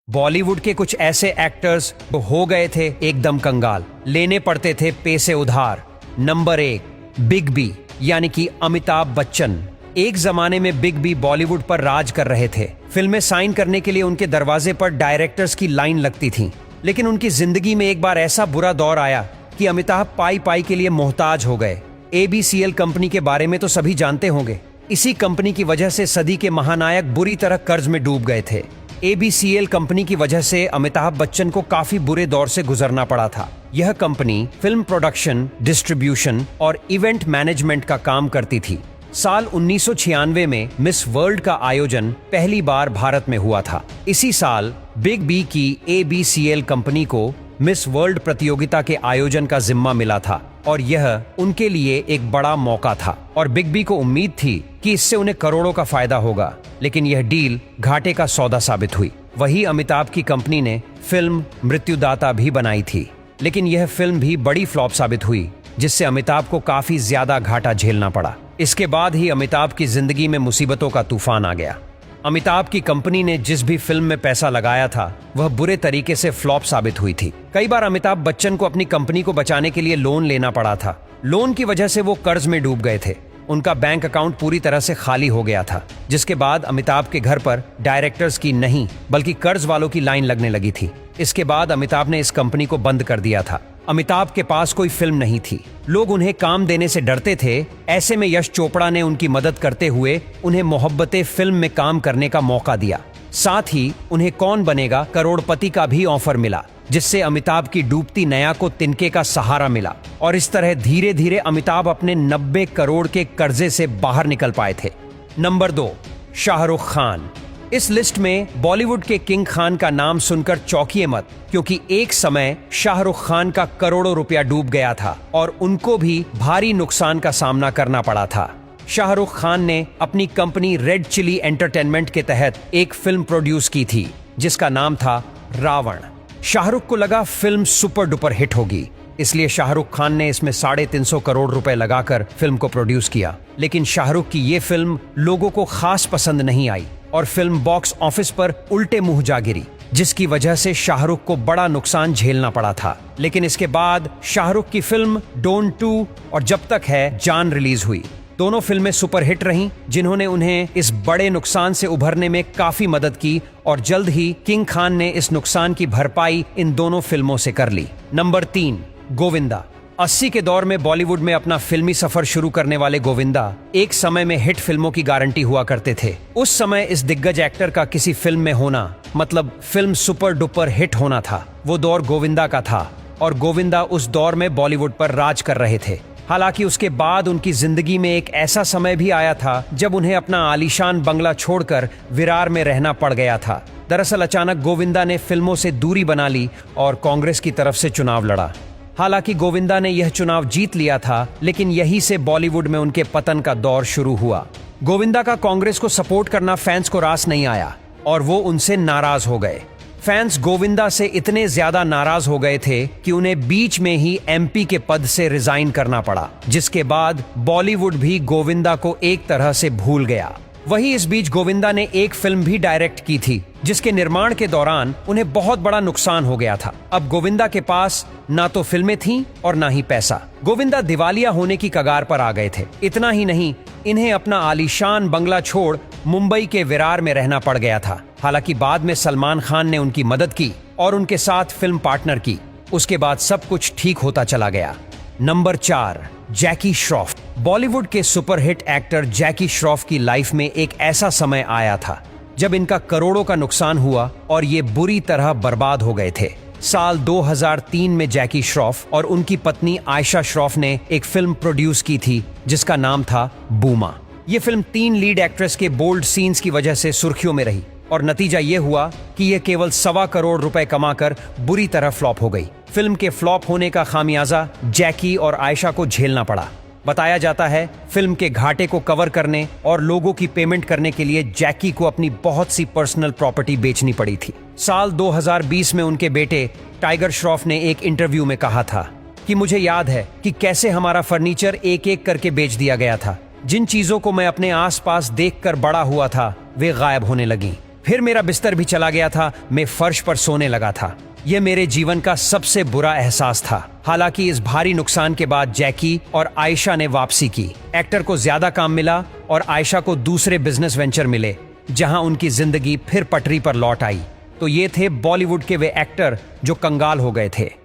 बॉलीवुड के कुछ ऐसे एक्टर्स हो गए थे एकदम कंगाल, लेने पड़ते थे पैसे उधार। नंबर 1, बिग बी यानी कि अमिताभ बच्चन। एक जमाने में बिग बी बॉलीवुड पर राज कर रहे थे। फिल्में साइन करने के लिए उनके दरवाजे पर डायरेक्टर्स की लाइन लगती थी। लेकिन उनकी जिंदगी में एक बार ऐसा बुरा दौर आया कि अमिताभ पाई पाई के लिए मोहताज हो गए। ABCL कंपनी के बारे में तो सभी जानते होंगे। इसी कंपनी की वजह से सदी के महानायक बुरी तरह कर्ज में डूब गए थे। ABCL कंपनी की वजह से अमिताभ बच्चन को काफी बुरे दौर से गुजरना पड़ा था। यह कंपनी फिल्म प्रोडक्शन, डिस्ट्रीब्यूशन और इवेंट मैनेजमेंट का काम करती थी। साल 1996 में मिस वर्ल्ड का आयोजन पहली बार भारत में हुआ था। इसी साल बिग बी की ABCL कंपनी को मिस वर्ल्ड प्रतियोगिता के आयोजन का जिम्मा मिला था और यह उनके लिए एक बड़ा मौका था और बिग बी को उम्मीद थी कि इससे उन्हें करोड़ों का फायदा होगा। लेकिन यह डील घाटे का सौदा साबित हुई। वही अमिताभ की कंपनी ने फिल्म मृत्युदाता भी बनाई थी, लेकिन यह फिल्म भी बड़ी फ्लॉप साबित हुई, जिससे अमिताभ को काफी ज्यादा घाटा झेलना पड़ा। इसके बाद ही अमिताभ की जिंदगी में मुसीबतों का तूफान आ गया। अमिताभ की कंपनी ने जिस भी फिल्म में पैसा लगाया था वह बुरे तरीके से फ्लॉप साबित हुई थी। कई बार अमिताभ बच्चन को अपनी कंपनी को बचाने के लिए लोन लेना पड़ा था। लोन की वजह से वो कर्ज में डूब गए थे। उनका बैंक अकाउंट पूरी तरह से खाली हो गया था, जिसके बाद अमिताभ के घर पर डायरेक्टर्स की नहीं बल्कि कर्ज वालों की लाइन लगने लगी थी। इसके बाद अमिताभ ने इस कंपनी को बंद कर दिया था। अमिताभ के पास कोई फिल्म नहीं थी। लोग उन्हें काम देने से डरते थे। ऐसे में यश चोपड़ा ने उनकी मदद करते हुए उन्हें मोहब्बतें फिल्म में काम करने का मौका दिया। साथ ही उन्हें कौन बनेगा करोड़पति का भी ऑफर मिला, जिससे अमिताभ की डूबती नया को तिनके का सहारा मिला और इस तरह धीरे धीरे अमिताभ अपने 90 करोड़ के कर्जे से बाहर निकल पाए थे। नंबर 2, शाहरुख खान। इस लिस्ट में बॉलीवुड के किंग खान का नाम सुनकर चौंकिए मत, क्योंकि एक समय शाहरुख खान का करोड़ों रुपया डूब गया था और उनको भी भारी नुकसान का सामना करना पड़ा था। शाहरुख खान ने अपनी कंपनी रेड चिली एंटरटेनमेंट के तहत एक फिल्म प्रोड्यूस की थी जिसका नाम था रावण। शाहरुख को लगा फिल्म सुपर डुपर हिट होगी, इसलिए शाहरुख खान ने इसमें 350 करोड़ रुपए लगाकर फिल्म को प्रोड्यूस किया। लेकिन शाहरुख की ये फिल्म लोगों को खास पसंद नहीं आई और फिल्म बॉक्स ऑफिस पर उल्टे मुंह जा गिरी, जिसकी वजह से शाहरुख को बड़ा नुकसान झेलना पड़ा था। लेकिन इसके बाद शाहरुख की फिल्म डोन 2 और जब तक है जान रिलीज हुई। दोनों फिल्में सुपरहिट रहीं, जिन्होंने उन्हें इस बड़े नुकसान से उभरने में काफी मदद की और जल्द ही किंग खान ने इस नुकसान की भरपाई इन दोनों फिल्मों से कर ली। नंबर 3, गोविंदा। 80 के दौर में बॉलीवुड में अपना फिल्मी सफर शुरू करने वाले गोविंदा एक समय में हिट फिल्मों की गारंटी हुआ करते थे। उस समय इस दिग्गज एक्टर का किसी फिल्म में होना मतलब फिल्म सुपर डुपर हिट होना था। वो दौर गोविंदा का था और गोविंदा उस दौर में बॉलीवुड पर राज कर रहे थे। हालांकि उसके बाद उनकी जिंदगी में एक ऐसा समय भी आया था जब उन्हें अपना आलीशान बंगला छोड़कर विरार में रहना पड़ गया था। दरअसल अचानक गोविंदा ने फिल्मों से दूरी बना ली और कांग्रेस की तरफ से चुनाव लड़ा। हालांकि गोविंदा ने यह चुनाव जीत लिया था, लेकिन यहीं से बॉलीवुड में उनके पतन का दौर शुरू हुआ। गोविंदा का कांग्रेस को सपोर्ट करना फैंस को रास नहीं आया और वो उनसे नाराज हो गए। फैंस गोविंदा से इतने ज्यादा नाराज हो गए थे कि उन्हें बीच में ही MP के पद से रिजाइन करना पड़ा, जिसके बाद बॉलीवुड भी गोविंदा को एक तरह से भूल गया। वहीं इस बीच गोविंदा ने एक फिल्म भी डायरेक्ट की थी, जिसके निर्माण के दौरान उन्हें बहुत बड़ा नुकसान हो गया था। अब गोविंदा के पास ना तो फिल्में थीं और ना ही पैसा। गोविंदा दिवालिया होने की कगार पर आ गए थे। इतना ही नहीं, इन्हें अपना आलीशान बंगला छोड़ मुंबई के विरार में रहना पड़ गया था। हालांकि बाद में सलमान खान ने उनकी मदद की और उनके साथ फिल्म पार्टनर की। उसके बाद सब कुछ ठीक होता चला गया। नंबर 4, जैकी श्रॉफ। बॉलीवुड के सुपरहिट एक्टर जैकी श्रॉफ की लाइफ में एक ऐसा समय आया था जब इनका करोड़ों का नुकसान हुआ और ये बुरी तरह बर्बाद हो गए थे। साल 2003 में जैकी श्रॉफ और उनकी पत्नी आयशा श्रॉफ ने एक फिल्म प्रोड्यूस की थी जिसका नाम था बूमा। ये फिल्म 3 लीड एक्ट्रेस के बोल्ड सीन्स की वजह से सुर्खियों में रही और नतीजा ये हुआ कि यह केवल 1.25 करोड़ रुपए कमाकर बुरी तरह फ्लॉप हो गई। फिल्म के फ्लॉप होने का खामियाजा जैकी और आयशा को झेलना पड़ा। बताया जाता है फिल्म के घाटे को कवर करने और लोगों की पेमेंट करने के लिए जैकी को अपनी बहुत सी पर्सनल प्रॉपर्टी बेचनी पड़ी थी। साल 2020 में उनके बेटे टाइगर श्रॉफ ने एक इंटरव्यू में कहा था कि मुझे याद है कि कैसे हमारा फर्नीचर एक एक करके बेच दिया गया था। जिन चीजों को मैं अपने आसपास देखकर बड़ा हुआ था वे गायब होने लगी। फिर मेरा बिस्तर भी चला गया था, मैं फर्श पर सोने लगा था। यह मेरे जीवन का सबसे बुरा एहसास था। हालांकि इस भारी नुकसान के बाद जैकी और आयशा ने वापसी की। एक्टर को ज्यादा काम मिला और आयशा को दूसरे बिजनेस वेंचर मिले, जहां उनकी जिंदगी फिर पटरी पर लौट आई। तो ये थे बॉलीवुड के वे एक्टर जो कंगाल हो गए थे।